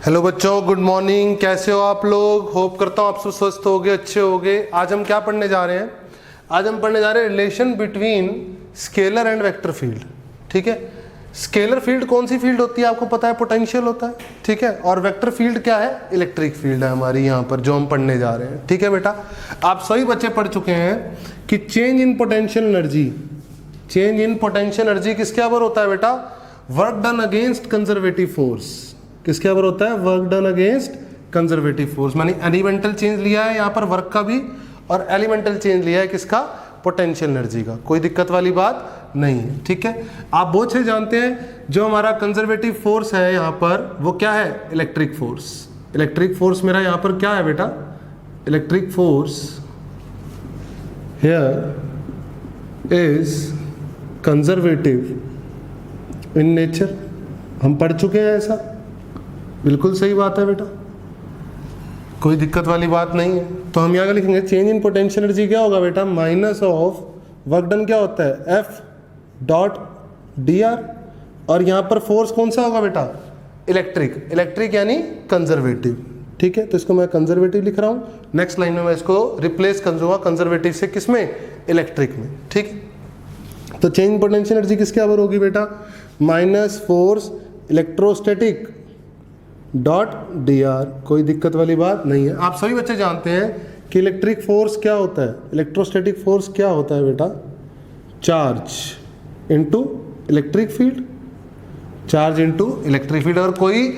Hello बच्चों, good morning. कैसे हो आप लोग? होप करता हूँ आप सब स्वस्थ होगे, अच्छे होगे। आज हम क्या पढ़ने जा रहे हैं? आज हम पढ़ने जा रहे हैं relation between scalar and vector field. ठीक है, स्केलर फील्ड कौन सी फील्ड होती है आपको पता है? पोटेंशियल होता है। ठीक है, और वेक्टर फील्ड क्या है? इलेक्ट्रिक फील्ड है हमारी यहाँ पर जो हम पढ़ने जा रहे हैं। ठीक है बेटा, आप सभी बच्चे पढ़ चुके हैं कि change in potential energy, change in potential energy किसके ऊपर होता है बेटा? Work done against conservative force. किसके ऊपर होता है? Work done against conservative force. मैंने एलिमेंटल चेंज लिया है यहाँ पर वर्क का भी, और एलिमेंटल चेंज लिया है किसका? पोटेंशियल एनर्जी का। कोई दिक्कत वाली बात नहीं है। ठीक है, आप बहुत से जानते हैं जो हमारा कंजर्वेटिव फोर्स है यहाँ पर वो क्या है? Electric force. इलेक्ट्रिक फोर्स मेरा यहाँ पर क्या है बेटा? Electric force here is conservative in nature. हम पढ़ चुके हैं ऐसा, बिल्कुल सही बात है बेटा, कोई दिक्कत वाली बात नहीं है। तो हम यहाँ लिखेंगे चेंज इन पोटेंशियल एनर्जी क्या होगा बेटा? माइनस ऑफ वर्क डन क्या होता है? F dot d are. और यहाँ पर फोर्स कौन सा होगा बेटा? इलेक्ट्रिक। इलेक्ट्रिक यानी कंजर्वेटिव। ठीक है, तो इसको मैं कंजर्वेटिव लिख रहा हूँ। नेक्स्ट लाइन में मैं इसको रिप्लेस कर दूंगा कंजर्वेटिव से, किसमें? इलेक्ट्रिक में। ठीक है, तो चेंज पोटेंशियल एनर्जी किसके बराबर होगी बेटा? Minus force electrostatic dot d are. कोई दिक्कत वाली बात नहीं है। आप सभी बच्चे जानते हैं कि इलेक्ट्रिक फोर्स क्या होता है? इलेक्ट्रोस्टैटिक फोर्स क्या होता है बेटा? Charge into electric field. Charge into electric field. अगर कोई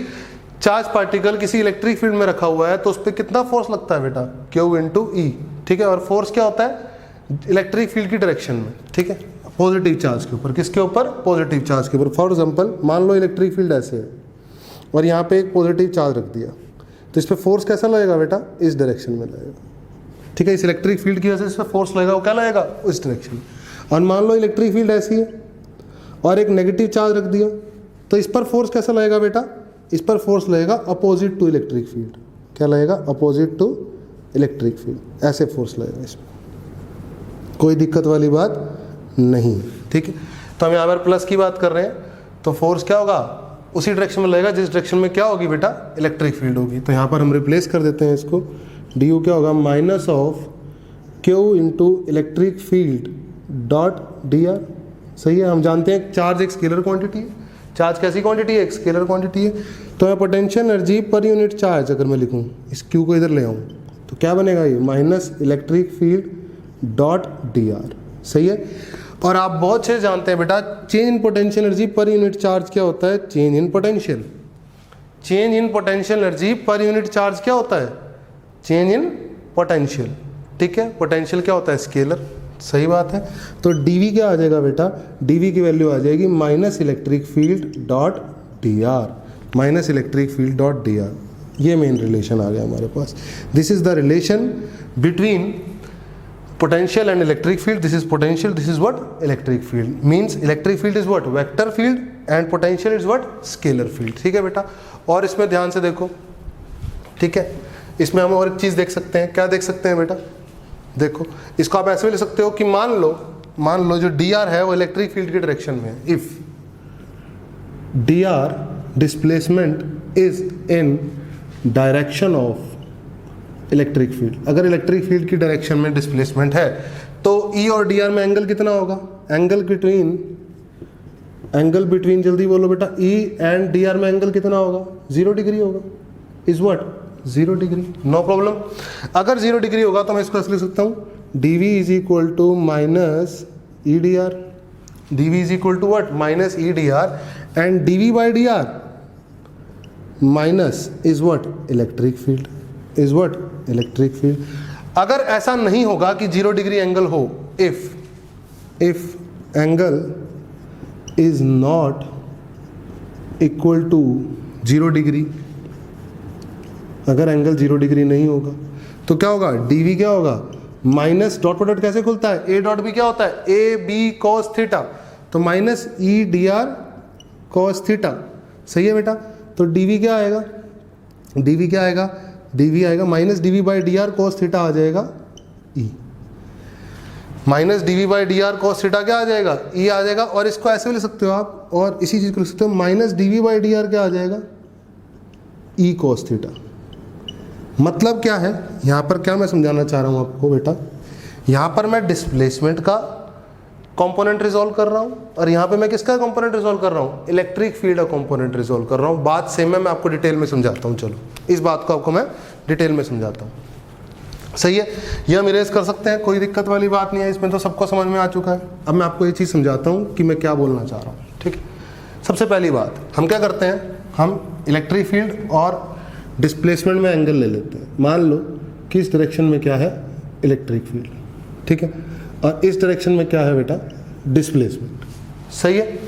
चार्ज पार्टिकल किसी इलेक्ट्रिक फील्ड में रखा हुआ है तो उस पर कितना फोर्स लगता है बेटा? क्यू इनटू ई। ठीक है, और फोर्स क्या होता है? इलेक्ट्रिक फील्ड की डायरेक्शन में। ठीक है, पॉजिटिव चार्ज के ऊपर। किसके ऊपर? पॉजिटिव चार्ज के ऊपर। फॉर एग्जांपल मान लो इलेक्ट्रिक फील्ड ऐसे है और यहाँ पे एक पॉजिटिव चार्ज रख दिया, तो इस पर फोर्स कैसा लगेगा बेटा? इस डायरेक्शन में लगेगा। ठीक है, इस इलेक्ट्रिक फील्ड की वजह से इस पर फोर्स लगेगा, वो क्या लगेगा? उस डायरेक्शन। और मान लो इलेक्ट्रिक फील्ड ऐसी है और एक नेगेटिव चार्ज रख दिया, तो इस पर फोर्स कैसा लगेगा बेटा? इस पर फोर्स लगेगा अपोजिट टू इलेक्ट्रिक फील्ड। क्या लगेगा? Opposite to electric field. ऐसे फोर्स लगेगा इसमें, कोई दिक्कत वाली बात नहीं। ठीक है, तो हम यहाँ पर प्लस की बात कर रहे हैं, तो फोर्स क्या होगा? उसी डायरेक्शन में लगेगा जिस डायरेक्शन में क्या होगी बेटा? इलेक्ट्रिक फील्ड होगी। तो यहाँ पर हम रिप्लेस कर देते हैं इसको। डी यू क्या होगा? Minus of Q into electric field dot d are. सही है, हम जानते हैं चार्ज एक स्केलर क्वांटिटी है। चार्ज कैसी क्वांटिटी है? एक स्केलर क्वांटिटी है। तो मैं potential energy per unit charge अगर मैं लिखूँ, इस क्यू को इधर ले आऊँ, तो क्या बनेगा ये? Minus electric field dot d are. सही है, और आप बहुत से जानते हैं बेटा change in potential energy per unit charge क्या होता है? Change in potential. Change in potential energy per unit charge क्या होता है? Change in potential. ठीक है, पोटेंशियल क्या होता है? स्केलर। सही बात है, तो डीवी क्या आ जाएगा बेटा? डीवी की वैल्यू आ जाएगी minus electric field dot d are. Minus electric field dot d r, ये मेन रिलेशन आ गया हमारे पास। This is the relation between potential and electric field. This is potential, this is what? Electric field. Means electric field is what? Vector field, and potential is what? Scalar field. ठीक है बेटा, और इसमें ध्यान से देखो। ठीक है, इसमें हम और एक चीज़ देख सकते हैं। क्या देख सकते हैं बेटा? देखो, इसको आप ऐसे भी ले सकते हो कि मान लो जो डी आर है वो इलेक्ट्रिक फील्ड की डायरेक्शन में है। If D R displacement is in direction of electric field, अगर इलेक्ट्रिक फील्ड की डायरेक्शन में डिस्प्लेसमेंट है तो ई और डी आर में एंगल कितना होगा? एंगल बिटवीन जल्दी बोलो बेटा, ई एंड डी आर में एंगल कितना होगा? 0 डिग्री होगा। Is what? 0 degree. No problem. अगर 0 डिग्री होगा तो मैं इसको ऐसे लिख सकता हूँ, D V is equal to minus E D R. D V is equal to what? Minus E D R, and D we by D are minus is what? Electric field. Is what? Electric field. अगर ऐसा नहीं होगा कि 0 degree angle हो, if angle is not equal to 0 degree, अगर angle 0 degree नहीं होगा तो क्या होगा? डीवी क्या होगा? माइनस डॉट प्रोडक्ट कैसे खुलता है? ए डॉट बी क्या होता है? ए बी कॉस थीटा, तो minus E D R cos theta. सही है बेटा, तो डीवी क्या आएगा? डीवी क्या आएगा? डीवी आएगा minus D V by D R cos theta आ जाएगा ई। Minus D we by D R cos theta क्या आ जाएगा, ई आ जाएगा। और इसको ऐसे भी लिख सकते हो आप, और इसी चीज़ को लिख सकते हो minus D we by D R क्या आ जाएगा, ई कॉस थीटा। मतलब क्या है, यहाँ पर क्या मैं समझाना चाह रहा हूँ आपको बेटा, यहाँ पर मैं डिस्प्लेसमेंट का कंपोनेंट रिजॉल्व कर रहा हूँ और यहाँ पे मैं किसका कंपोनेंट रिजॉल्व कर रहा हूँ, इलेक्ट्रिक फील्ड का कंपोनेंट रिजॉल्व कर रहा हूँ। बात सेम है, मैं आपको डिटेल में समझाता हूँ। चलो इस बात को आपको मैं डिटेल में समझाता हूँ, सही है। ये हम इरेज कर सकते हैं, कोई दिक्कत वाली बात नहीं है, इसमें तो सबको समझ में आ चुका है। अब मैं आपको ये चीज़ समझाता हूँ कि मैं क्या बोलना चाह रहा हूँ, ठीक है। सबसे पहली बात, हम क्या करते हैं, हम इलेक्ट्रिक फील्ड और डिस्प्लेसमेंट में एंगल ले लेते हैं। मान लो कि इस डायरेक्शन में क्या है, इलेक्ट्रिक फील्ड, ठीक है, और इस डायरेक्शन में क्या है बेटा, डिस्प्लेसमेंट, सही है।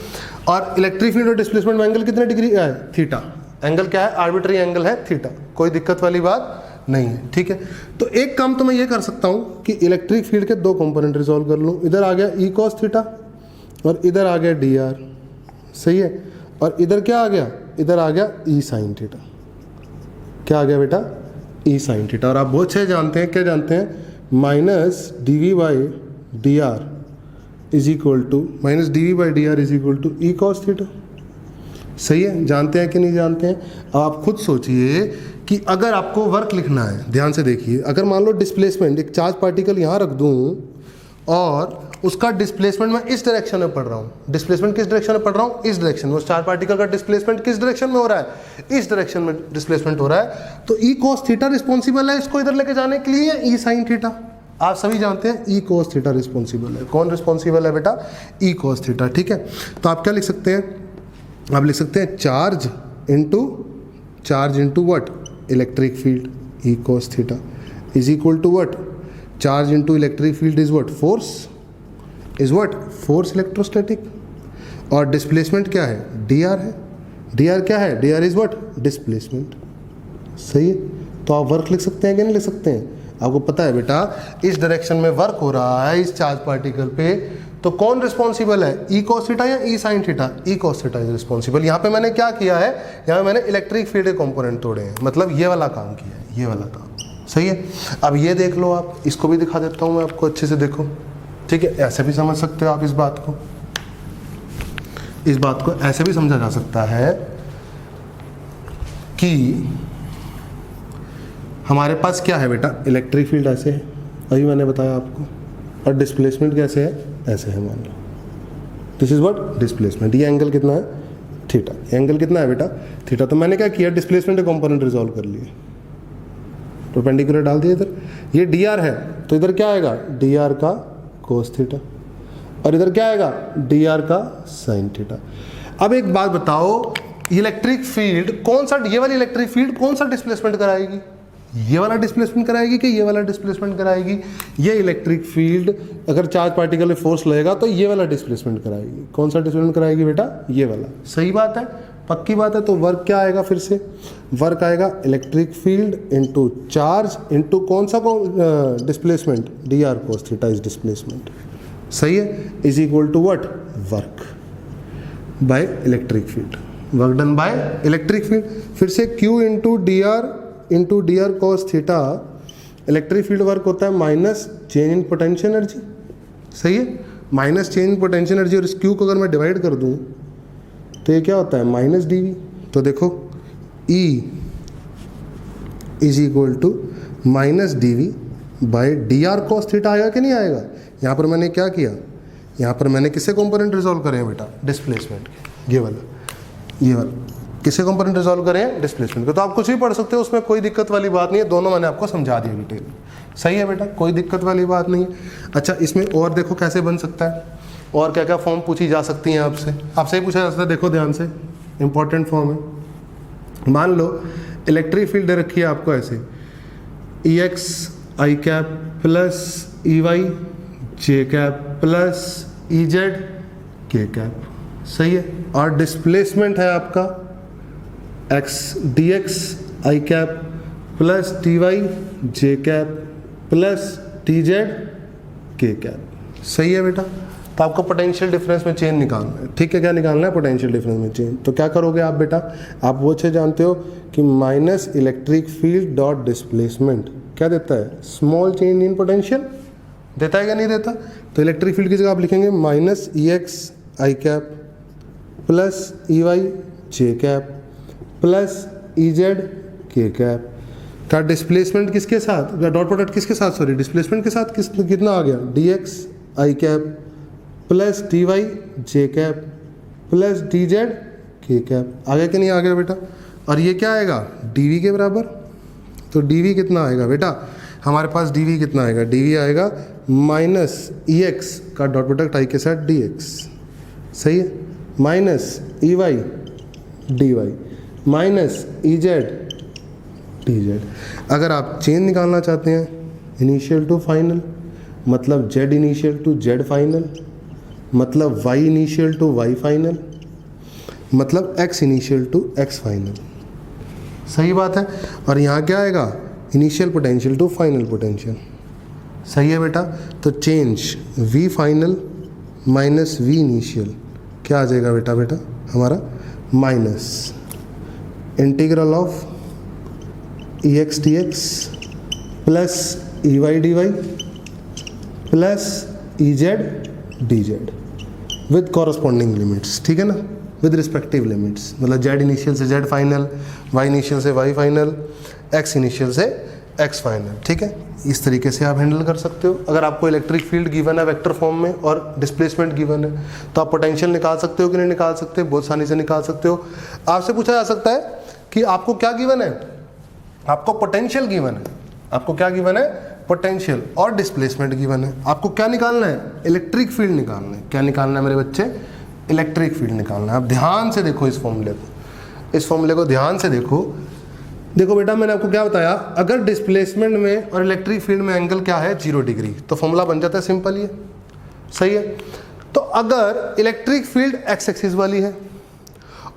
और इलेक्ट्रिक फील्ड और डिस्प्लेसमेंट में एंगल कितने डिग्री है, थीटा। एंगल क्या है, आर्बिट्री एंगल है थीटा, कोई दिक्कत वाली बात नहीं है, ठीक है। तो एक काम तो मैं ये कर सकता हूँ कि इलेक्ट्रिक फील्ड के दो कंपोनेंट रिजॉल्व कर लूँ। इधर आ गया ई कॉस थीटा और इधर आ गया डी आर, सही है। और इधर क्या आ गया, इधर आ गया ई साइन थीटा। क्या आ गया बेटा, ई साइन थीटा। और आप बहुत अच्छे जानते हैं, क्या जानते हैं, minus D we by D R is equal to minus D we by D R is equal to E cos theta, सही है। जानते हैं कि नहीं जानते हैं। अब आप खुद सोचिए कि अगर आपको वर्क लिखना है, ध्यान से देखिए, अगर मान लो डिस्प्लेसमेंट, एक चार्ज पार्टिकल यहाँ रख दूँ और उसका डिस्प्लेसमेंट मैं इस डायरेक्शन में पढ़ रहा हूँ, डिस्प्लेसमेंट किस डायरेक्शन में पढ़ रहा हूँ, इस डायरेक्शन में। उस चार्ज पार्टिकल का डिस्प्लेसमेंट किस डायरेक्शन में हो रहा है, इस डायरेक्शन में डिस्प्लेसमेंट हो रहा है। तो ई कॉस थीटा रिस्पॉन्सिबल है इसको इधर लेके जाने के लिए, ई साइन थीटा। आप सभी जानते हैं ई कॉस थीटा रिस्पॉन्सिबल है। कौन रिस्पॉन्सिबल है बेटा, ई कॉस थीटा, ठीक है। तो आप क्या लिख सकते हैं, आप लिख सकते हैं charge into what, electric field, E cos theta is equal to what, charge into electric field is what, force electrostatic. और डिस्प्लेसमेंट क्या है, डी आर है। डी आर क्या है, D R is what, displacement, सही है। तो आप वर्क लिख सकते हैं कि नहीं लिख सकते हैं। आपको पता है बेटा इस डायरेक्शन में वर्क हो रहा है इस चार्ज पार्टिकल पे, तो कौन रिस्पॉन्सिबल है, ई कॉस थीटा या E sine theta, E cos theta is responsible. यहाँ पे मैंने क्या किया है, यहाँ पे मैंने इलेक्ट्रिक फील्ड के कंपोनेंट तोड़े हैं, मतलब ये वाला काम किया है, ये वाला काम, सही है। अब ये देख लो, आप इसको भी दिखा देता हूँ मैं आपको, अच्छे से देखो, ठीक है। ऐसे भी समझ सकते हो आप इस बात को, इस बात को ऐसे भी समझा जा सकता है कि हमारे पास क्या है बेटा, इलेक्ट्रिक फील्ड ऐसे है, अभी मैंने बताया आपको, और डिस्प्लेसमेंट कैसे है, ऐसे है, मान लो दिस इज व्हाट डिस्प्लेसमेंट। ये एंगल कितना है, थीटा। एंगल कितना है बेटा, थीटा। तो मैंने क्या किया, डिस्प्लेसमेंट के कंपोनेंट रिजॉल्व कर लिए, परपेंडिकुलर डाल दिया इधर। ये डी आर है तो इधर क्या आएगा, डी आर का कोस थीटा, और इधर क्या आएगा, डी आर का साइन थीटा। अब एक बात बताओ, इलेक्ट्रिक फील्ड कौन सा, ये वाली इलेक्ट्रिक फील्ड कौन सा डिस्प्लेसमेंट कराएगी, ये वाला डिस्प्लेसमेंट कराएगी कि ये वाला डिस्प्लेसमेंट कराएगी। ये इलेक्ट्रिक फील्ड अगर चार्ज पार्टिकल में फोर्स लगेगा तो ये वाला डिस्प्लेसमेंट कराएगी। कौन सा डिस्प्लेसमेंट कराएगी बेटा, ये वाला, सही बात है, पक्की बात है। तो वर्क क्या आएगा, फिर से वर्क आएगा electric field into charge into कौन सा displacement, D R cos theta is displacement, सही है, is equal to what, work by electric field, work done by electric field. फिर से Q into D R cos theta, electric field work होता है minus change in potential energy, सही है, minus change in potential energy. और इस Q को अगर मैं डिवाइड कर दूं तो ये क्या होता है, माइनस डी वी। तो देखो E is equal to minus D we by D R cos theta, आएगा कि नहीं आएगा। यहाँ पर मैंने क्या किया, यहाँ पर मैंने किससे कंपोनेंट रिजॉल्व करे हैं बेटा, डिस्प्लेसमेंट के, ये वाला किससे कंपोनेंट रिजॉल्व करें हैं, डिस्प्लेसमेंट के। तो आप कुछ भी पढ़ सकते हो, उसमें कोई दिक्कत वाली बात नहीं है, दोनों मैंने आपको समझा दिया डिटेल में, सही है बेटा, कोई दिक्कत वाली बात नहीं है। अच्छा, इसमें और देखो कैसे बन सकता है, और क्या क्या फॉर्म पूछी जा सकती हैं आपसे ही पूछा जा सकता है। देखो ध्यान से, इंपॉर्टेंट फॉर्म है। मान लो इलेक्ट्रिक फील्ड दे रखी है आपको ऐसे, ई एक्स आई कैप प्लस ई वाई जे कैप प्लस ई जेड के कैप, सही है। और डिस्प्लेसमेंट है आपका एक्स डी एक्स आई कैप प्लस टी वाई जे कैप प्लस टी जेड के कैप, सही है बेटा। तो आपको पोटेंशियल डिफरेंस में चेंज निकालना है, ठीक है। क्या निकालना है, पोटेंशियल डिफरेंस में चेंज। तो क्या करोगे आप बेटा, आप वो अच्छे जानते हो कि minus electric field dot displacement क्या देता है, स्मॉल चेंज इन पोटेंशियल देता है क्या नहीं देता। तो इलेक्ट्रिक फील्ड की जगह आप लिखेंगे माइनस ई एक्स आई कैप प्लस ई वाई जे कैप प्लस ई जेड के कैप का डिस्प्लेसमेंट किसके साथ, डॉट प्रोडक्ट किसके साथ, सॉरी डिस्प्लेसमेंट के साथ कितना आ गया, डी एक्स आई कैप प्लस डी वाई जे कैप प्लस डी जेड के कैप। आ गया कि नहीं आ गया बेटा? और ये क्या आएगा, डी वी के बराबर। तो डी वी कितना आएगा बेटा, हमारे पास डी वी कितना आएगा, डी वी आएगा माइनस ई एक्स का डॉट प्रोडक्ट आई के साथ डी एक्स, सही है, minus E Y D y minus E Z D z. अगर आप चेन निकालना चाहते हैं इनिशियल टू फाइनल, मतलब Z initial to z final, मतलब y initial to y final, मतलब x initial to x final, सही बात है। और यहाँ क्या आएगा, initial potential to final potential, सही है बेटा। तो change V final minus V initial क्या आ जाएगा बेटा, हमारा minus integral of E X D X plus E Y D Y plus E Z D Z with corresponding limits, ठीक है ना, विद रिस्पेक्टिव लिमिट्स, मतलब जेड इनिशियल से जेड फाइनल, वाई इनिशियल से वाई फाइनल, एक्स इनिशियल से X final, ठीक है। इस तरीके से आप हैंडल कर सकते हो। अगर आपको इलेक्ट्रिक फील्ड गिवन है वेक्टर फॉर्म में और डिस्प्लेसमेंट गिवन है तो आप पोटेंशियल निकाल सकते हो कि नहीं निकाल सकते, बहुत आसानी से निकाल सकते हो। आपसे पूछा जा सकता है कि आपको क्या गिवन है, आपको पोटेंशियल गिवन है, आपको क्या गिवन है, पोटेंशियल और डिस्प्लेसमेंट गिवन है। आपको क्या निकालना है, इलेक्ट्रिक फील्ड निकालना है। क्या निकालना है मेरे बच्चे, इलेक्ट्रिक फील्ड निकालना है। आप ध्यान से देखो इस फॉर्मूले को, इस फॉर्मूले को ध्यान से देखो। देखो बेटा मैंने आपको क्या बताया, अगर डिस्प्लेसमेंट में और इलेक्ट्रिक फील्ड में एंगल क्या है 0 डिग्री, तो फॉर्मूला बन जाता है सिंपल, ये सही है। तो अगर इलेक्ट्रिक फील्ड एक्स एक्सिस वाली है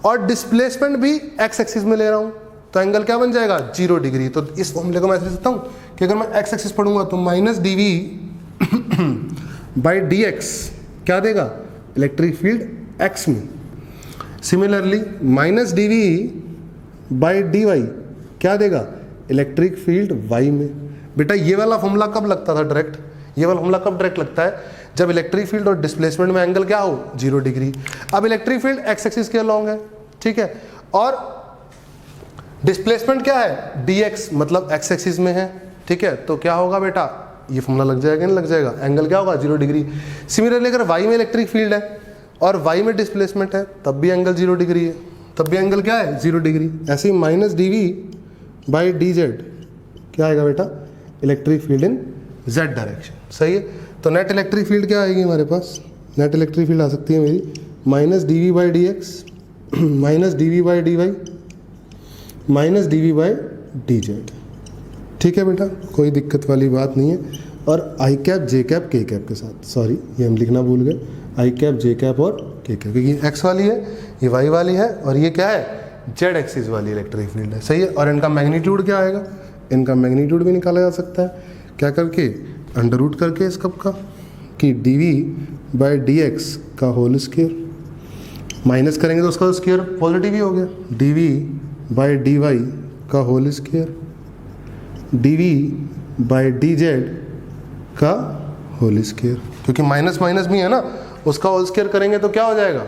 और डिस्प्लेसमेंट भी एक्स एक्सिस में ले रहा हूं तो एंगल क्या बन जाएगा, 0 डिग्री। तो इस फॉर्मूले को मैं ऐसे लिख सकता हूँ कि अगर मैं एक्स एक्सिस पढ़ूंगा तो minus D we by D X क्या देगा, इलेक्ट्रिक फील्ड एक्स में। Similarly minus D we by D Y क्या देगा, इलेक्ट्रिक फील्ड वाई में। बेटा ये वाला फॉर्मूला कब लगता था डायरेक्ट, ये वाला फॉर्मूला कब डायरेक्ट लगता है, जब इलेक्ट्रिक फील्ड और डिस्प्लेसमेंट में एंगल क्या हो, 0 डिग्री। अब इलेक्ट्रिक फील्ड एक्स एक्सिस के अलॉन्ग है, ठीक है, और डिस्प्लेसमेंट क्या है, dx, मतलब एक्स एक्सिस में है, ठीक है। तो क्या होगा बेटा, ये फॉर्मूला लग जाएगा, नहीं लग जाएगा, एंगल क्या होगा, 0 डिग्री। सिमिलरली अगर y में इलेक्ट्रिक फील्ड है और y में डिस्प्लेसमेंट है तब भी एंगल 0 डिग्री है, तब भी एंगल क्या है, 0 डिग्री। ऐसे ही minus D we by d z क्या आएगा बेटा, electric field in z direction, सही है। तो नेट इलेक्ट्रिक फील्ड क्या आएगी हमारे पास, नेट इलेक्ट्रिक फील्ड आ सकती है मेरी minus D we by D x minus D we by D y minus D we by d z, ठीक है बेटा, कोई दिक्कत वाली बात नहीं है। और आई कैप जे कैप के कैप के साथ, सॉरी ये हम लिखना भूल गए, आई कैप जे कैप और के कैप, क्योंकि एक्स वाली है, ये वाई वाली है और ये क्या है, जेड एक्सिस वाली इलेक्ट्रिक फील्ड है, सही है। और इनका मैग्नीट्यूड क्या आएगा, इनका मैग्नीट्यूड भी निकाला जा सकता है, क्या करके, अंडर रूट करके इस कब का, कि d we by D x का होल स्क्वायर, माइनस करेंगे तो उसका स्क्वायर पॉजिटिव ही हो गया, d we by D y का whole square, d we by d z का होल स्क्वायर, क्योंकि माइनस माइनस भी है ना, उसका होल स्क्वायर करेंगे तो क्या हो जाएगा,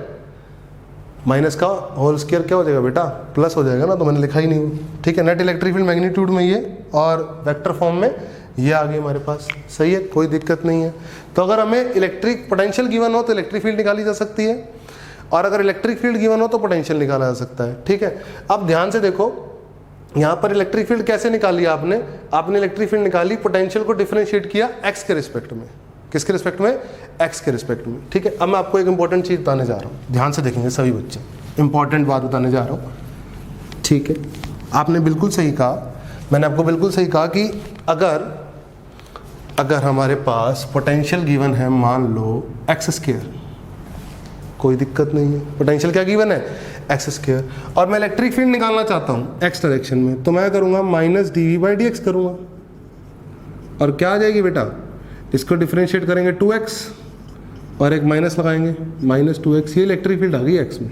माइनस का होल स्क्वायर क्या हो जाएगा बेटा, प्लस हो जाएगा ना, तो मैंने लिखा ही नहीं, ठीक है। नेट इलेक्ट्रिक फील्ड मैग्नीट्यूड में ये और वेक्टर फॉर्म में ये आ गई हमारे पास, सही है, कोई दिक्कत नहीं है। तो अगर हमें इलेक्ट्रिक पोटेंशियल गिवन हो तो इलेक्ट्रिक फील्ड निकाली जा सकती है, और अगर इलेक्ट्रिक फील्ड गिवन हो तो पोटेंशियल निकाला जा सकता है, ठीक है। अब ध्यान से देखो, यहाँ पर इलेक्ट्रिक फील्ड कैसे निकाली आपने, आपने इलेक्ट्रिक फील्ड निकाली, पोटेंशियल को डिफरेंशिएट किया एक्स के रिस्पेक्ट में, किसके रिस्पेक्ट में, एक्स के रिस्पेक्ट में, ठीक है। अब मैं आपको एक इंपॉर्टेंट चीज़ बताने जा रहा हूँ, ध्यान से देखेंगे सभी बच्चे, इंपॉर्टेंट बात बताने जा रहा हूँ, ठीक है। आपने बिल्कुल सही कहा, मैंने आपको बिल्कुल सही कहा कि अगर हमारे पास पोटेंशियल गिवन है, मान लो एक्स स्क्वायर, कोई दिक्कत नहीं है, पोटेंशियल क्या गिवन है, एक्स स्क्वायर, और मैं इलेक्ट्रिक फील्ड निकालना चाहता हूँ एक्स डायरेक्शन में, तो मैं करूँगा minus D we by D X करूँगा, और क्या आ जाएगी बेटा, इसको डिफरेंशिएट करेंगे 2x और एक माइनस लगाएंगे, माइनस 2x, ये इलेक्ट्रिक फील्ड आ गई एक्स में,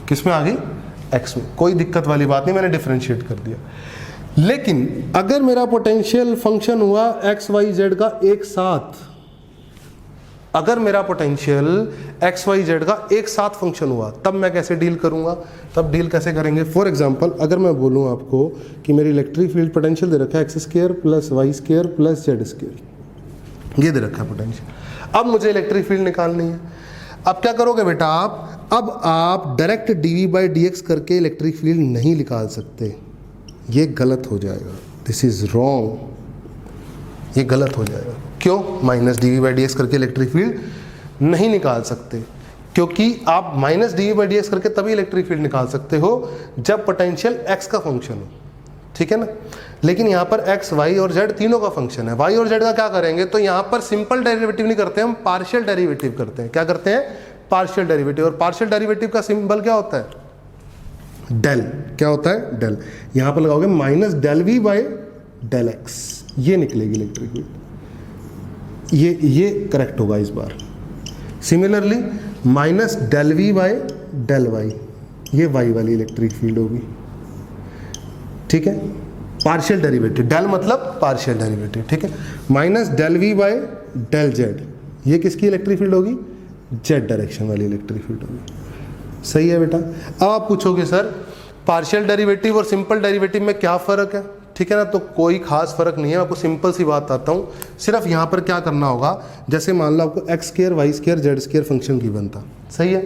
किस में आ गई, एक्स में, कोई दिक्कत वाली बात नहीं, मैंने डिफरेंशिएट कर दिया। लेकिन अगर मेरा पोटेंशियल फंक्शन हुआ एक्स वाई जेड का एक साथ, अगर मेरा पोटेंशियल एक्स वाई जेड का एक साथ फंक्शन हुआ तब मैं कैसे डील करूंगा, तब डील कैसे करेंगे। फॉर एग्जांपल अगर मैं बोलूं आपको कि मेरी इलेक्ट्रिक फील्ड पोटेंशियल दे रखा है X square plus Y square plus Z square, ये दे रखा है पोटेंशियल। अब मुझे इलेक्ट्रिक फील्ड निकालनी है। अब क्या करोगे बेटा आप, अब आप direct D by D X करके इलेक्ट्रिक फील्ड नहीं निकाल सकते, ये गलत हो जाएगा, दिस इज रॉन्ग, ये गलत हो जाएगा। क्यों minus D we by D X करके इलेक्ट्रिक फील्ड नहीं निकाल सकते, क्योंकि आप minus D we by D X करके तभी इलेक्ट्रिक फील्ड निकाल सकते हो जब पोटेंशियल एक्स का फंक्शन हो, ठीक है ना। लेकिन यहाँ पर एक्स वाई और जेड तीनों का फंक्शन है। वाई और जेड का क्या करेंगे, तो यहाँ पर सिंपल डेरिवेटिव नहीं करते, हम पार्शियल डेरिवेटिव करते हैं। क्या करते हैं, पार्शियल डेरिवेटिव। और पार्शियल डेरिवेटिव का सिंबल क्या होता है, डेल। क्या होता है, डेल। यहाँ पर लगाओगे minus del we by del x, ये निकलेगी इलेक्ट्रिक फील्ड, ये करेक्ट होगा इस बार। Similarly minus del we by del y, ये वाई वाली इलेक्ट्रिक फील्ड होगी, ठीक है। पार्शियल डेरिवेटिव, डेल मतलब पार्शियल डेरिवेटिव, ठीक है। Minus del we by del z, ये किसकी इलेक्ट्रिक फील्ड होगी, जेड डायरेक्शन वाली इलेक्ट्रिक फील्ड होगी। सही है बेटा। अब आप पूछोगे सर पार्शियल डेरिवेटिव और सिंपल डेरिवेटिव में क्या फ़र्क है, ठीक है ना। तो कोई खास फर्क नहीं है, आपको सिंपल सी बात आता हूँ। सिर्फ यहाँ पर क्या करना होगा, जैसे मान लो आपको X square Y square Z square function given था, सही है।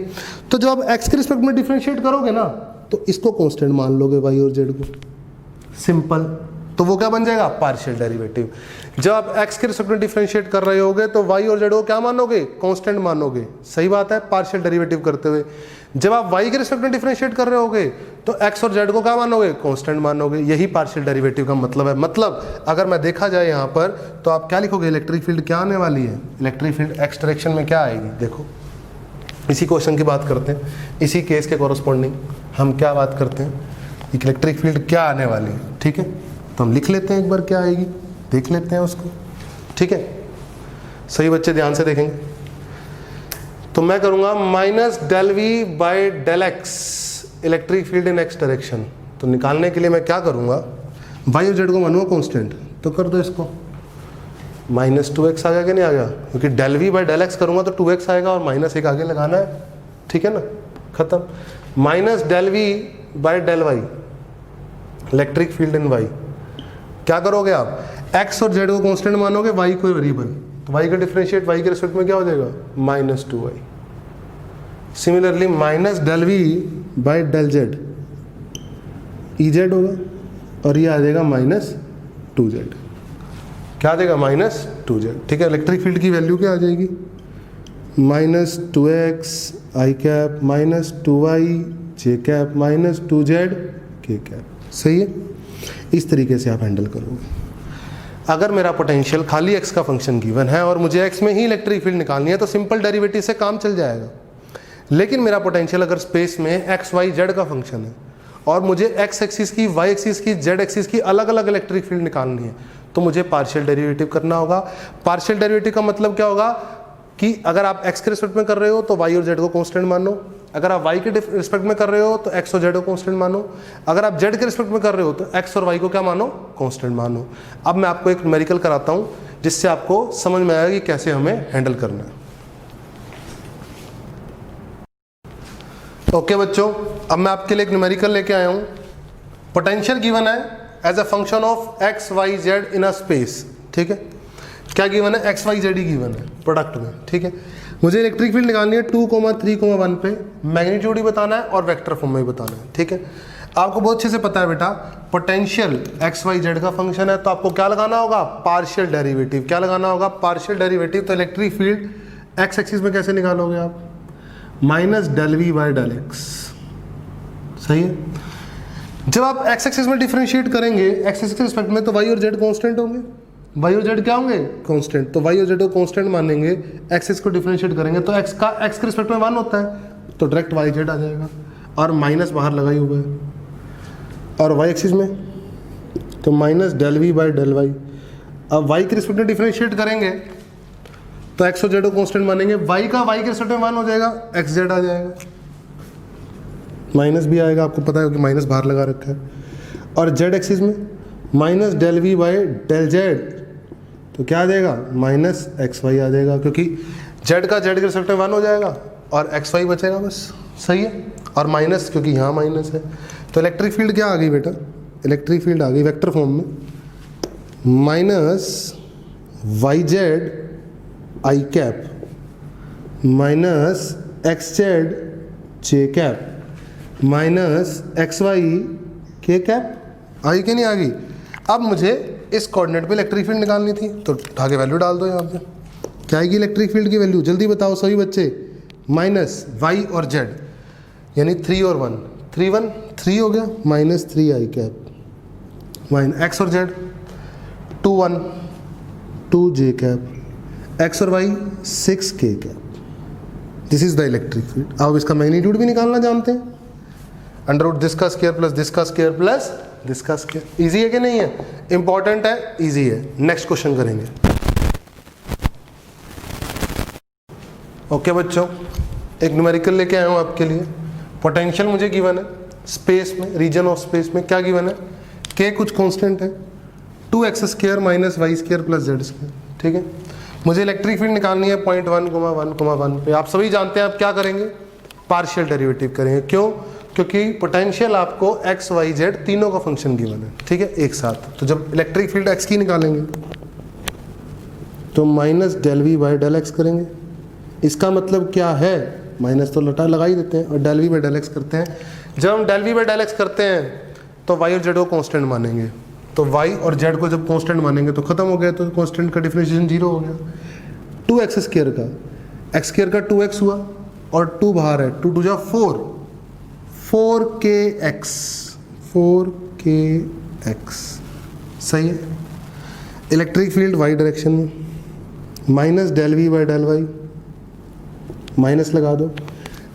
तो जब आप एक्स के रिस्पेक्ट में डिफरेंशिएट करोगे ना, तो इसको कांस्टेंट मान लोगे वाई और जेड को, सिंपल। तो वो क्या बन जाएगा, पार्शियल डेरिवेटिव। जब आप एक्स के रिस्पेक्ट में डिफरेंशिएट कर रहे होगे तो वाई और जेड को क्या मानोगे, कांस्टेंट मानोगे, सही बात है, पार्शियल डेरिवेटिव करते हुए। जब आप वाई के रिस्पेक्ट में डिफरेंशिएट कर रहे होगे तो एक्स और जेड को क्या मानोगे, कांस्टेंट मानोगे। यही पार्शियल डेरिवेटिव का मतलब है। मतलब अगर मैं देखा जाए यहाँ पर, तो आप क्या लिखोगे, इलेक्ट्रिक फील्ड क्या आने वाली है, इलेक्ट्रिक फील्ड एक्स डायरेक्शन में क्या आएगी। देखो इसी क्वेश्चन की बात करते हैं, इसी केस के कॉरस्पॉन्डिंग हम क्या बात करते हैं, इलेक्ट्रिक फील्ड क्या आने वाली है, ठीक है। तो हम लिख लेते हैं एक बार क्या आएगी, देख लेते हैं उसको, ठीक है। सही बच्चे ध्यान से देखेंगे। तो मैं करूंगा minus del we by del X electric field in X direction. तो निकालने के लिए मैं क्या करूंगा, वाई और जेड को मानूंगा कांस्टेंट, तो कर दो इसको, माइनस 2x आ गया कि नहीं आ गया, क्योंकि del we by del X करूंगा तो 2x आएगा और माइनस एक आगे लगाना है, ठीक है ना, खत्म। Minus del we by del Y electric field in Y. क्या करोगे आप, x और z को कांस्टेंट मानोगे, y को वेरिएबल, तो y का डिफरेंशिएट y के रिस्पेक्ट में क्या हो जाएगा, minus 2y। Similarly minus del we by del Z E Z होगा और ये आ जाएगा माइनस 2z। क्या आ जाएगा, माइनस 2z, ठीक है। इलेक्ट्रिक फील्ड की वैल्यू क्या आ जाएगी, माइनस 2x आई कैप माइनस 2y जे कैप माइनस 2z के कैप। सही है, इस तरीके से आप हैंडल करोगे। अगर मेरा पोटेंशियल खाली x का फंक्शन गिवन है और मुझे x में ही इलेक्ट्रिक फील्ड निकालनी है तो सिंपल डेरिवेटिव से काम चल जाएगा। लेकिन मेरा पोटेंशियल अगर स्पेस में x y z का फंक्शन है और मुझे x एक्सिस की, y एक्सिस की, z एक्सिस की अलग अलग इलेक्ट्रिक फील्ड निकालनी है, तो मुझे पार्शियल डेरिवेटिव करना होगा। पार्शियल डेरिवेटिव का मतलब क्या होगा कि अगर आप x के रिस्पेक्ट में कर रहे हो तो y और z को कांस्टेंट मानो, अगर आप y के रिस्पेक्ट में कर रहे हो तो x और z को कांस्टेंट मानो, अगर आप z के रिस्पेक्ट में कर रहे हो तो x और y को क्या मानो, कांस्टेंट मानो। अब मैं आपको एक न्यूमेरिकल कराता हूं जिससे आपको समझ में आएगा कि कैसे हमें हैंडल करना है। ओके बच्चों, अब मैं आपके लिए एक न्यूमेरिकल लेके आया हूं। पोटेंशियल गिवन है as a function of x y z in a space, ठीक है। क्या गिवन है, x y z ही गिवन है प्रोडक्ट में, ठीक है। मुझे इलेक्ट्रिक फील्ड निकालनी है 2,3,1 पे, मैग्नीट्यूड ही बताना है और वेक्टर फॉर्म में ही बताना है, ठीक है। आपको बहुत अच्छे से पता है बेटा, पोटेंशियल एक्स वाई जेड का फंक्शन है तो आपको क्या लगाना होगा, पार्शियल डेरिवेटिव। क्या लगाना होगा, पार्शियल डेरिवेटिव। तो इलेक्ट्रिक फील्ड एक्स एक्सिस में कैसे निकालोगे आप, minus del we by del X. सही है। जब आप एक्स एक्सिस में डिफरेंशिएट करेंगे एक्स एक्सिस के रिस्पेक्ट में तो वाई और जेड कांस्टेंट होंगे, वाई और जेड क्या होंगे, कांस्टेंट। तो वाई और जेड को कांस्टेंट मानेंगे, एक्सिस को डिफरेंशिएट करेंगे तो एक्स का एक्स के रिस्पेक्ट में 1 होता है तो डायरेक्ट वाई जेड आ जाएगा और माइनस बाहर लगाई हुआ है। और वाई एक्सिस में तो minus del we by del Y. अब वाई के रिस्पेक्ट में डिफरेंशिएट करेंगे तो एक्स और जेड को कांस्टेंट मानेंगे, वाई का वाई के रिस्पेक्ट में 1 हो जाएगा, एक्स जेड आ जाएगा, माइनस भी आएगा, आपको पता है कि माइनस बाहर लगा रखा है। और जेड एक्सिस में minus del we by del Z तो क्या आ जाएगा, माइनस एक्स वाई आ जाएगा, क्योंकि जेड का जेड के रिस्पेक्ट में 1 हो जाएगा और एक्स वाई बचेगा बस, सही है। और माइनस, क्योंकि यहाँ माइनस है, तो इलेक्ट्रिक फील्ड क्या आ गई बेटा, इलेक्ट्रिक फील्ड आ गई वेक्टर फॉर्म में, minus Y Z I cap minus X Z J cap minus X Y K cap. आई कि नहीं आ गई? अब मुझे इस कोऑर्डिनेट पे इलेक्ट्रिक फील्ड निकालनी थी, तो आगे वैल्यू डाल दो यहाँ पे। क्या आएगी इलेक्ट्रिक फील्ड की वैल्यू, जल्दी बताओ सभी बच्चे। माइनस वाई और जेड यानी 3 और 1, 3 1 3 हो गया, माइनस 3 आई कैप माइनस एक्स और जेड 2 1 2 जे कैप, एक्स और वाई 6 के cap. This is the electric field. अब इसका मैग्नीट्यूड भी निकालना जानते हैं, अंडर रूट दिस का स्क्वायर प्लस दिस का स्क्वायर प्लस दिस का स्क्वायर। इजी है कि नहीं है? इंपॉर्टेंट है, इजी है। नेक्स्ट क्वेश्चन करेंगे। ओके बच्चों, एक न्यूमेरिकल लेके आया हूँ आपके लिए। पोटेंशियल मुझे गिवन है स्पेस में, रीजन ऑफ स्पेस में क्या गिवन है, के कुछ कांस्टेंट है 2x square minus Y square plus Z square, ठीक है। मुझे इलेक्ट्रिक फील्ड निकालनी है पॉइंट 1,1,1 पे। आप सभी जानते हैं आप क्या करेंगे, पार्शियल डेरिवेटिव करेंगे। क्यों? क्योंकि पोटेंशियल आपको x y z तीनों का फंक्शन गिवन है, ठीक है, एक साथ। तो जब इलेक्ट्रिक फील्ड x की निकालेंगे तो minus del we by del X करेंगे। इसका मतलब क्या है, माइनस तो लगा ही देते हैं और del we by del X करते हैं। जब हम del we by del X करते हैं तो y और z को कांस्टेंट मानेंगे, तो y और z को जब कांस्टेंट मानेंगे तो खत्म हो गया, तो कांस्टेंट का डिफरेंशिएशन 0 हो गया। 2x स्क्वायर का x स्क्वायर का 2x हुआ और 2 बाहर है, 2 2 जा 4kx 4kx, सही है। इलेक्ट्रिक फील्ड y डायरेक्शन में minus del we by del Y, minus लगा दो।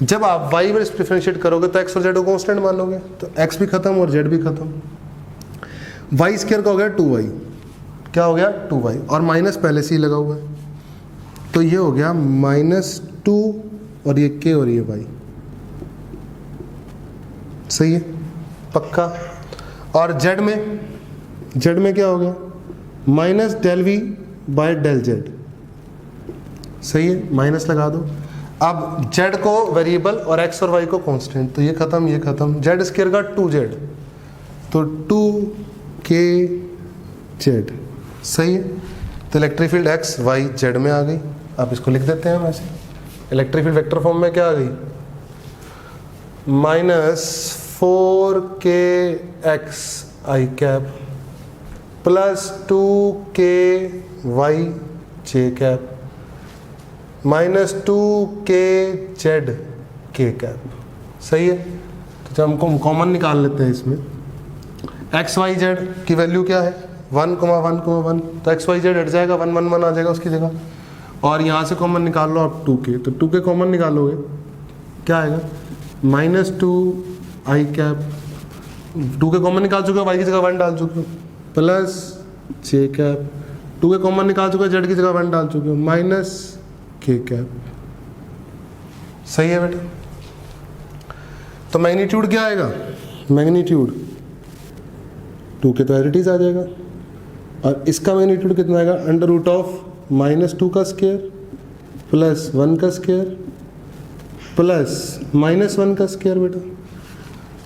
जब आप y में डिफरेंशिएट करोगे तो x और z को कांस्टेंट मानोगे, तो x भी खत्म और z भी खत्म। y स्क्वायर का हो गया 2y, क्या हो गया 2y, और माइनस पहले से ही लगा हुआ है, तो ये हो गया -2 और ये k और ये y, सही है, पक्का। और z में क्या हो गया, minus del V by del Z, सही है, माइनस लगा दो। अब z को वेरिएबल और x और y को कांस्टेंट, तो ये खत्म ये खत्म। z स्क्वायर का 2z, तो 2kz, सही है। तो electric field x y z में आ गई। आप इसको लिख देते हैं वैसे, इलेक्ट्रिक फील्ड वेक्टर फॉर्म में क्या आ गई, -4kx आई कैप प्लस 2ky जे कैप माइनस 2kz के कैप, सही है। तो जब हमको कॉमन निकाल लेते हैं इसमें, एक्स वाई जेड की वैल्यू क्या है 1,1,1, तो एक्स वाई जेड हट जाएगा, 1 1 1 आ जाएगा उसकी जगह। और यहाँ से कॉमन निकाल लो आप 2k, तो 2k कॉमन निकालोगे क्या आएगा, -2 आई कैप, 2k कॉमन निकाल चुके हो, y की जगह 1 डाल चुके हो, प्लस जे कैप, 2k कॉमन निकाल चुके हो, z की जगह 1 डाल चुके हो, माइनस के कैप, सही है बेटा। तो मैग्नीट्यूड क्या आएगा, मैग्नीट्यूड 2k तो एज आ जाएगा, और इसका मैग्नीट्यूड कितना आएगा, अंडर रूट ऑफ -2 का स्क्वायर प्लस 1 का स्क्वायर प्लस -1 का स्क्वायर बेटा।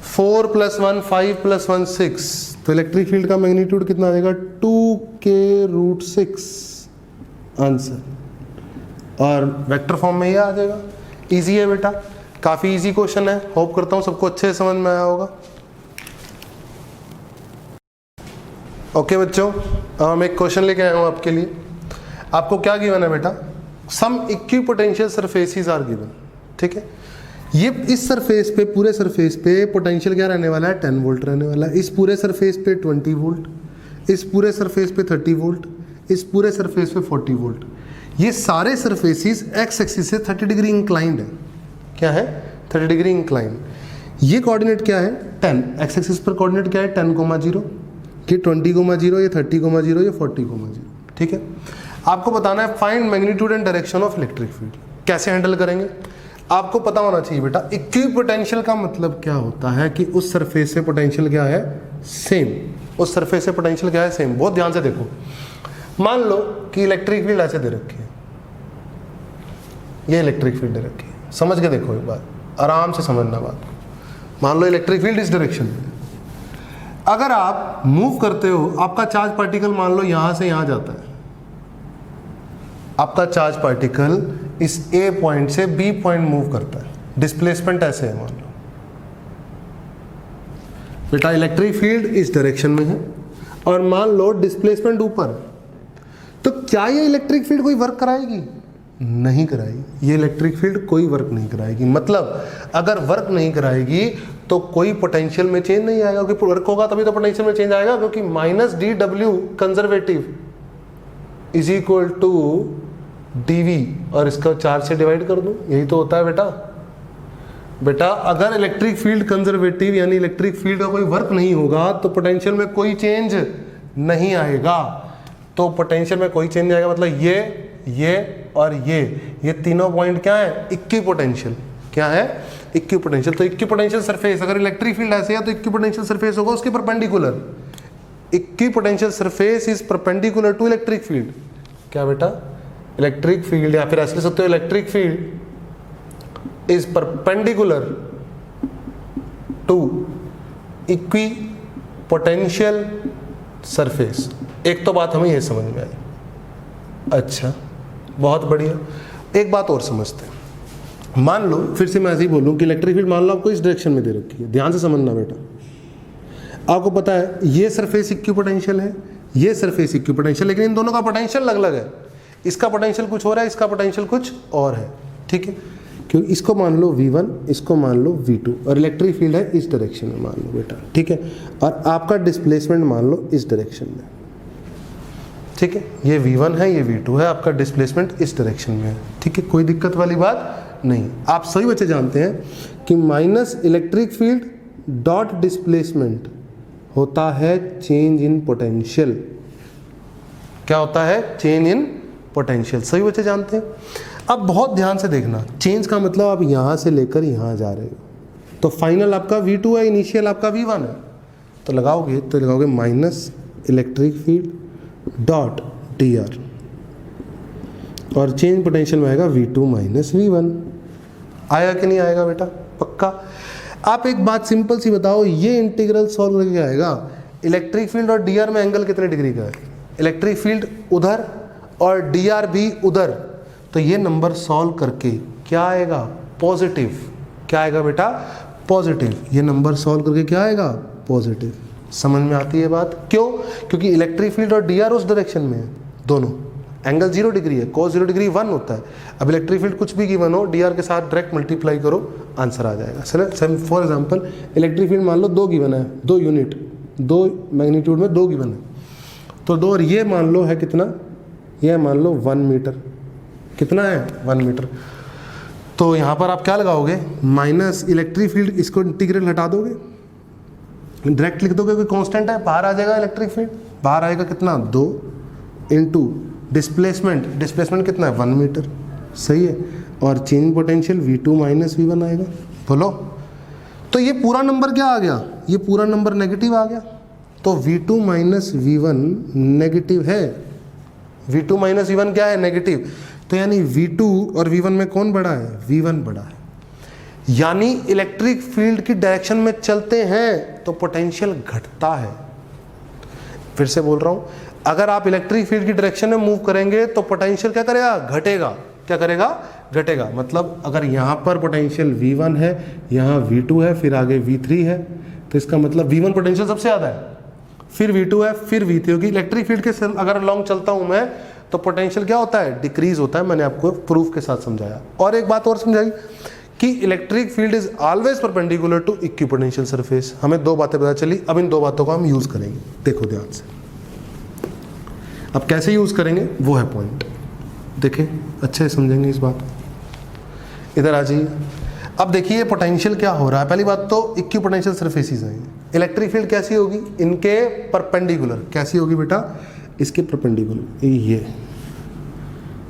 4 + 1 5 + 1 6, तो इलेक्ट्रिक फील्ड का मैग्नीट्यूड कितना आएगा 2k√6 आंसर, और वेक्टर फॉर्म में ये आ जाएगा। इजी है बेटा, काफ़ी इजी क्वेश्चन है। होप करता हूँ सबको अच्छे से समझ में आया होगा। ओके बच्चों, हम एक क्वेश्चन लेके आया हूँ आपके लिए। आपको क्या गिवन है बेटा, सम इक्विपोटेंशियल सरफेसेस आर गिवन, ठीक है। ये इस सरफेस पे, पूरे सरफेस पे पोटेंशियल क्या रहने वाला है 10 वोल्ट रहने वाला है। इस पूरे सरफेस पे 20 वोल्ट, इस पूरे सरफेस पे 30 वोल्ट, इस पूरे सरफेस पे 40 वोल्ट। ये सारे सरफेसेस एक्स एक्सिस से 30 डिग्री इंक्लाइंड है। क्या है 30 डिग्री इंक्लाइंड। ये कोऑर्डिनेट क्या है 10, एक्स एक्सिस पर कोऑर्डिनेट क्या है 10,0, ये 20,0, ये 30,0, ये 40,0, ठीक है। आपको बताना है find magnitude and direction of electric field. कैसे हैंडल करेंगे आपको पता होना चाहिए बेटा। इक्विपोटेंशियल का मतलब क्या होता है कि उस सरफेस से पोटेंशियल क्या है सेम, उस सरफेस से पोटेंशियल क्या है सेम। बहुत ध्यान से देखो, मान लो कि इलेक्ट्रिक फील्ड ऐसे दे रखी है, ये इलेक्ट्रिक फील्ड दे रखी है। समझ के देखो एक बार, आराम से समझना बात। मान लो इलेक्ट्रिक फील्ड इस डायरेक्शन में, अगर आप मूव करते हो, आपका चार्ज पार्टिकल मान लो यहां से यहां जाता है, आपका चार्ज पार्टिकल इस ए पॉइंट से बी पॉइंट मूव करता है, डिस्प्लेसमेंट ऐसे है मान लो बेटा, इलेक्ट्रिक फील्ड इस डायरेक्शन में है और मान लो डिस्प्लेसमेंट ऊपर, तो क्या ये इलेक्ट्रिक फील्ड कोई वर्क कराएगी? नहीं कराएगी। ये इलेक्ट्रिक फील्ड कोई वर्क नहीं कराएगी। मतलब अगर वर्क नहीं कराएगी तो कोई पोटेंशियल में चेंज नहीं आएगा, क्योंकि वर्क होगा तभी तो पोटेंशियल में चेंज आएगा, क्योंकि minus D W conservative is equal to DV, और इसका 4 से डिवाइड कर दूं, यही तो होता है बेटा। अगर इलेक्ट्रिक फील्ड कंजर्वेटिव यानी इलेक्ट्रिक फील्ड का कोई वर्क नहीं होगा तो पोटेंशियल में कोई चेंज नहीं आएगा। तो पोटेंशियल में कोई चेंज नहीं आएगा, मतलब ये और ये तीनों पॉइंट क्या है? इक्विपोटेंशियल। क्या है? इक्विपोटेंशियल। तो इक्विपोटेंशियल सरफेस, अगर इलेक्ट्रिक फील्ड ऐसे है तो इक्विपोटेंशियल सरफेस होगा उसके perpendicular. Equipotential surface is perpendicular to electric field. क्या बेटा? इलेक्ट्रिक फील्ड, या फिर ऐसे लिख सकते हो electric field is perpendicular to equipotential surface. एक तो बात हमें यह समझ में आई। अच्छा, बहुत बढ़िया। एक बात और समझते हैं। मान लो, फिर से मैं ऐसे ही बोलूं कि इलेक्ट्रिक फील्ड मान लो आपको इस डायरेक्शन में दे रखी है, ध्यान से समझना बेटा। आपको पता है ये सरफेस इक्विपोटेंशियल है, ये सरफेस इक्विपोटेंशियल, लेकिन इन दोनों का पोटेंशियल अलग अलग है। इसका पोटेंशियल कुछ और है, इसका पोटेंशियल कुछ और है, ठीक है? क्योंकि इसको मान लो V1, इसको मान लो V2, और इलेक्ट्रिक फील्ड है इस डायरेक्शन में मान लो बेटा, ठीक है? और आपका डिस्प्लेसमेंट मान लो इस डायरेक्शन में, ठीक है? ये V1 है, ये V2 है, आपका डिस्प्लेसमेंट इस डायरेक्शन में है, ठीक है? कोई दिक्कत वाली बात नहीं। आप सही बच्चे जानते हैं कि minus electric field dot displacement होता है चेंज इन पोटेंशियल। क्या होता है? Change in potential. सही बच्चे जानते हैं। अब बहुत ध्यान से देखना, चेंज का मतलब आप यहां से लेकर यहां जा रहे हो, तो फाइनल आपका V2 है, इनिशियल आपका V1 है, तो लगाओगे minus electric field dot dr, और चेंज पोटेंशियल में आएगा V2 माइनस V1। आएगा कि नहीं आएगा बेटा? पक्का। आप एक बात सिंपल सी बताओ, ये इंटीग्रल सॉल्व करके आएगा, इलेक्ट्रिक फील्ड और dr में एंगल कितने डिग्री का है? इलेक्ट्रिक फील्ड उधर और dr भी उधर, तो ये नंबर सॉल्व करके क्या आएगा? पॉजिटिव। क्या आएगा बेटा? पॉजिटिव। ये नंबर सॉल्व करके क्या आएगा? पॉजिटिव। समझ में आती है बात? क्यों? क्योंकि इलेक्ट्रिक फील्ड और dr उस डायरेक्शन में है, दोनों एंगल 0 डिग्री है, cos 0 डिग्री 1 होता है। अब इलेक्ट्रिक फील्ड कुछ भी गिवन हो, dr के साथ डायरेक्ट मल्टीप्लाई करो, आंसर आ जाएगा। Sir for example electric field मान लो 2 गिवन है, 2 यूनिट, 2 मैग्नीट्यूड में 2 गिवन है, तो 2 और ये मान लो है कितना? ये मान लो 1 मीटर। कितना है? 1 मीटर। तो यहाँ पर आप क्या लगाओगे? माइनस इलेक्ट्रिक फील्ड, इसको इंटीग्रल हटा दोगे, डायरेक्ट लिख दोगे, कोई कांस्टेंट है, बाहर आ जाएगा इलेक्ट्रिक फील्ड, बाहर आएगा कितना? 2 इंटू डिस्प्लेसमेंट कितना है? 1 मीटर। सही है। और change potential V2 minus V1 आएगा। बोलो, तो ये पूरा नंबर क्या आ गया? ये पूरा नंबर नेगेटिव आ गया, तो V2 माइनस V1 नेगेटिव है। V2 माइनस V1 क्या है? नेगेटिव। तो यानी V2 और V1 में कौन बड़ा है? V1 बड़ा है। यानी इलेक्ट्रिक फील्ड की डायरेक्शन में चलते हैं तो पोटेंशियल घटता है। फिर से बोल रहा हूं, अगर आप इलेक्ट्रिक फील्ड की डायरेक्शन में मूव करेंगे तो पोटेंशियल क्या करेगा? घटेगा। क्या करेगा? घटेगा। मतलब अगर यहां पर पोटेंशियल V1 है, यहां V2 है, फिर आगे V3 है, तो इसका मतलब V1 पोटेंशियल सबसे ज्यादा है, फिर V2 है, फिर V3 होगी। इलेक्ट्रिक फील्ड के अगर लॉन्ग चलता हूं मैं तो पोटेंशियल क्या होता है? डिक्रीज होता है। मैंने आपको प्रूफ के साथ समझाया। और एक बात और समझाई कि electric field is always perpendicular to equipotential surface. हमें 2 बातें पता चली, अब इन 2 बातों को हम यूज करेंगे। देखो ध्यान से, अब कैसे यूज करेंगे वो है पॉइंट। देखें, अच्छे से समझेंगे इस बात को। इधर आ जाइए। अब देखिए पोटेंशियल क्या हो रहा है। पहली बात तो इक्विपोटेंशियल सरफेसेस हैं। इलेक्ट्रिक फील्ड कैसी होगी? इनके परपेंडिकुलर। कैसी होगी बेटा? इसके परपेंडिकुलर।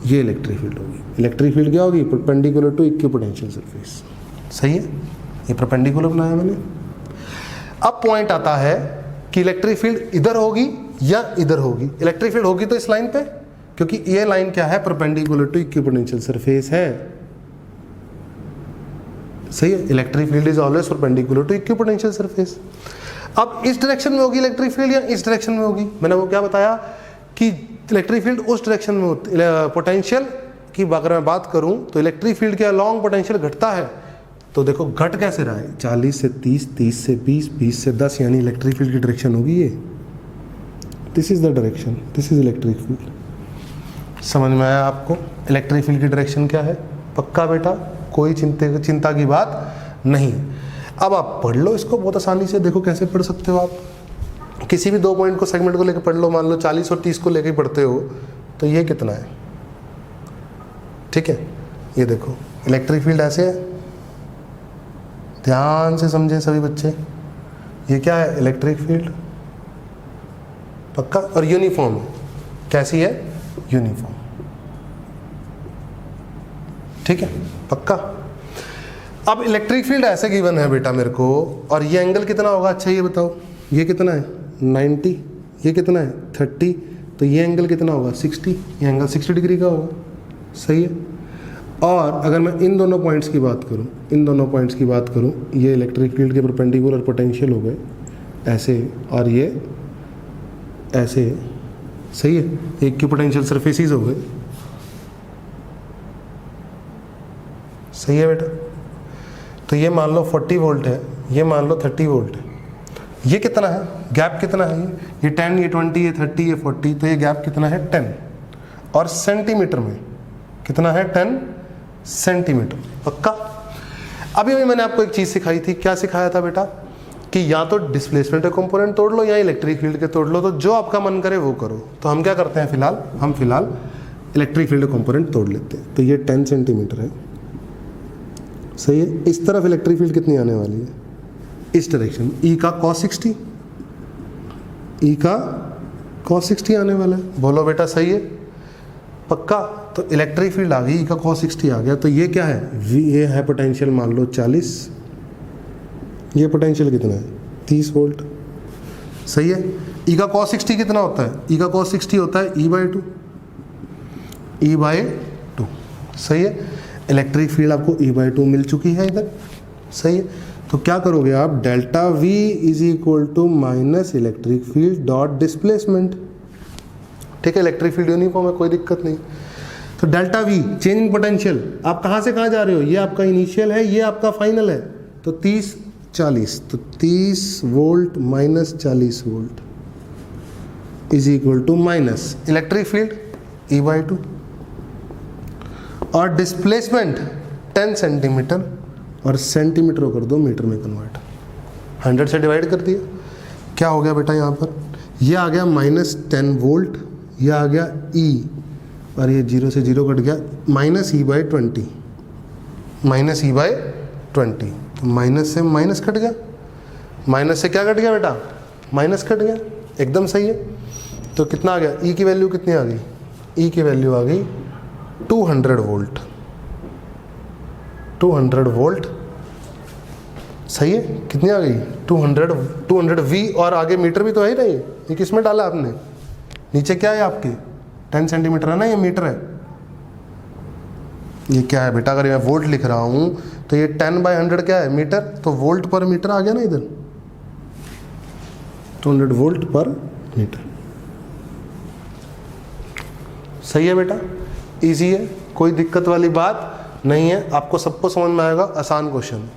ये इलेक्ट्रिक फील्ड होगी। इलेक्ट्रिक फील्ड क्या होगी? Perpendicular to equipotential surface. सही है, ये परपेंडिकुलर बनाया मैंने। अब पॉइंट आता है कि इलेक्ट्रिक फील्ड इधर होगी या इधर होगी। इलेक्ट्रिक फील्ड होगी तो इस लाइन पे, क्योंकि ये लाइन क्या है? परपेंडिकुलर टू इक्विपोटेंशियल सरफेस है। सही है, electric field is always perpendicular to equipotential surface. अब इस डायरेक्शन में होगी इलेक्ट्रिक फील्ड या इस डायरेक्शन में होगी? मैंने वो क्या बताया कि इलेक्ट्रिक फील्ड उस डायरेक्शन में होती, पोटेंशियल की अगर मैं बात करूं तो इलेक्ट्रिक फील्ड के अलॉन्ग पोटेंशियल घटता है। तो देखो घट कैसे रहा है, 40 से 30, 30 से 20, 20 से 10, यानी इलेक्ट्रिक फील्ड की डायरेक्शन होगी ये। This is the direction, this is electric field. समझ में आया आपको इलेक्ट्रिक फील्ड की डायरेक्शन क्या है? पक्का बेटा, कोई चिंता की बात नहीं। अब आप पढ़ लो इसको बहुत आसानी से। देखो कैसे पढ़ सकते हो आप, किसी भी 2 पॉइंट को सेगमेंट को लेकर पढ़ लो। मान लो 40 और 30 को लेकर पढ़ते हो तो ये कितना है, ठीक है। ये देखो इलेक्ट्रिक फील्ड ऐसे है, ध्यान से समझें सभी बच्चे। ये क्या है? इलेक्ट्रिक फील्ड, पक्का, और यूनिफॉर्म है। कैसी है? यूनिफॉर्म, ठीक है, पक्का। अब इलेक्ट्रिक फील्ड ऐसे गिवन है बेटा मेरे को, और ये एंगल कितना होगा? अच्छा ये बताओ, ये कितना है? 90, ये कितना है? 30, तो ये एंगल कितना होगा? 60, ये एंगल 60 डिग्री का होगा, सही है। और अगर मैं इन दोनों पॉइंट्स की बात करूं, इन दोनों पॉइंट्स की बात करूं, ये इलेक्ट्रिक फील्ड के परपेंडिकुलर पोटेंशियल हो गए ऐसे, और ये ऐसे, सही है, एक के पोटेंशियल सरफेसेस हो गए, सही है बेटा। तो ये मान लो 40 वोल्ट है, ये मान लो 30 वोल्ट है। ये कितना है? गैप कितना है? ये 10, ये 20, ये 30, ये 40, तो ये गैप कितना है? 10। और सेंटीमीटर में कितना है? 10 सेंटीमीटर, पक्का। अभी मैंने आपको एक चीज़ सिखाई थी। क्या सिखाया था बेटा? कि या तो डिस्प्लेसमेंट के कंपोनेंट तोड़ लो या इलेक्ट्रिक फील्ड के तोड़ लो, तो जो आपका मन करे वो करो। तो हम क्या करते हैं फिलहाल? हम फिलहाल इलेक्ट्रिक फील्ड कंपोनेंट तोड़ लेते हैं। तो ये 10 सेंटीमीटर है, सही है। इस तरफ इलेक्ट्रिक फील्ड कितनी आने वाली है? इस डायरेक्शन, ई का cos 60, ई का cos 60 आने वाला है। बोलो बेटा सही है, पक्का। तो इलेक्ट्रिक फील्ड आ गई, ई का cos 60 आ गया। तो ये क्या है? वी, ये है पोटेंशियल मान लो 40, ये पोटेंशियल कितना है? 30 वोल्ट, सही है। ई का cos 60 कितना होता है? ई का cos 60 होता है E/2, E/2, सही है। इलेक्ट्रिक फील्ड आपको E/2 मिल चुकी है इधर, सही है। तो क्या करोगे आप? Delta V is equal to minus electric field dot displacement, ठीक है। इलेक्ट्रिक फील्ड यूनिफॉर्म है, कोई दिक्कत नहीं। तो delta V change in potential, आप कहाँ से कहाँ जा रहे हो? ये आपका इनिशियल है, ये आपका फाइनल है। तो 30, 40, तो 30 volt minus 40 volt is equal to minus electric field E/2 और डिस्प्लेसमेंट 10 सेंटीमीटर, और सेंटीमीटर को कर दो मीटर में कन्वर्ट, 100 से डिवाइड कर दिया। क्या हो गया बेटा यहाँ पर? ये आ गया -10 वोल्ट, ये आ गया E, और ये 0 से 0 कट गया, -E/20, -E/20। तो माइनस से माइनस कट गया, माइनस से क्या कट गया बेटा? माइनस कट गया, एकदम सही है। तो कितना आ गया? E की वैल्यू कितनी आ गई? E की वैल्यू आ गई 200 वोल्ट, 200 वोल्ट, सही है। कितनी आ गई? 200 V, और आगे मीटर भी तो है ही नहीं। ये किस में डाला आपने? नीचे क्या है आपके? 10 सेंटीमीटर है ना, ये मीटर है। ये क्या है बेटा? अगर मैं वोल्ट लिख रहा हूं तो ये 10/100 क्या है? मीटर। तो वोल्ट पर मीटर आ गया ना इधर, 200 वोल्ट पर मीटर, सही है बेटा। इजी है, कोई दिक्कत वाली बात नहीं है, आपको सबको समझ में आएगा, आसान क्वेश्चन है।